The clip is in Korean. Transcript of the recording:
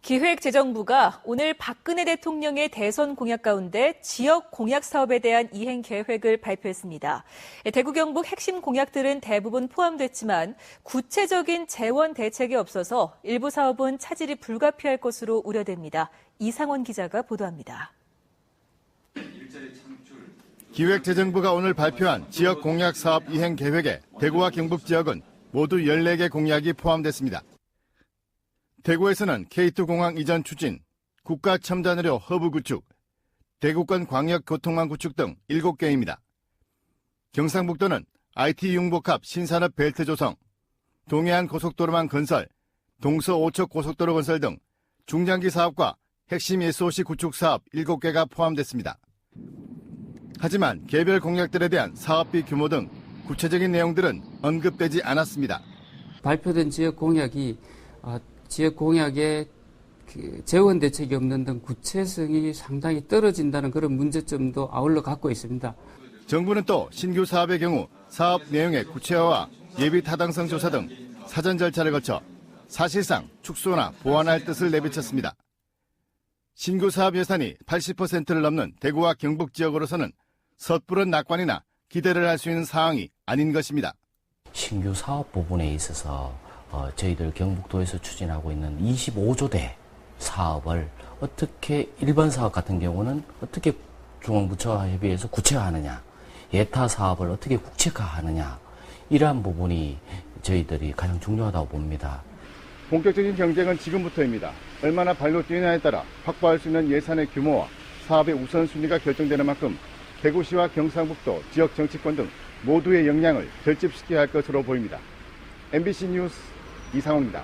기획재정부가 오늘 박근혜 대통령의 대선 공약 가운데 지역 공약 사업에 대한 이행 계획을 발표했습니다. 대구 경북 핵심 공약들은 대부분 포함됐지만 구체적인 재원 대책이 없어서 일부 사업은 차질이 불가피할 것으로 우려됩니다. 이상원 기자가 보도합니다. 기획재정부가 오늘 발표한 지역 공약 사업 이행 계획에 대구와 경북 지역은 모두 14개 공약이 포함됐습니다. 대구에서는 K2 공항 이전 추진, 국가 첨단의료 허브 구축, 대구권 광역교통망 구축 등 7개입니다. 경상북도는 IT 융복합 신산업 벨트 조성, 동해안 고속도로망 건설, 동서 5척 고속도로 건설 등 중장기 사업과 핵심 SOC 구축 사업 7개가 포함됐습니다. 하지만 개별 공약들에 대한 사업비 규모 등 구체적인 내용들은 언급되지 않았습니다. 발표된 지역 공약이 지역 공약에 재원 대책이 없는 등 구체성이 상당히 떨어진다는 그런 문제점도 아울러 갖고 있습니다. 정부는 또 신규 사업의 경우 사업 내용의 구체화와 예비 타당성 조사 등 사전 절차를 거쳐 사실상 축소나 보완할 뜻을 내비쳤습니다. 신규 사업 예산이 80%를 넘는 대구와 경북 지역으로서는 섣부른 낙관이나 기대를 할 수 있는 사항이 아닌 것입니다. 신규 사업 부분에 있어서 저희들 경북도에서 추진하고 있는 25조대 사업을 어떻게 일반 사업 같은 경우는 어떻게 중앙부처와 협의해서 구체화하느냐, 예타 사업을 어떻게 국책화하느냐, 이러한 부분이 저희들이 가장 중요하다고 봅니다. 본격적인 경쟁은 지금부터입니다. 얼마나 발로 뛰느냐에 따라 확보할 수 있는 예산의 규모와 사업의 우선순위가 결정되는 만큼 대구시와 경상북도 지역 정치권 등 모두의 역량을 결집시켜야 할 것으로 보입니다. MBC 뉴스 이상호입니다.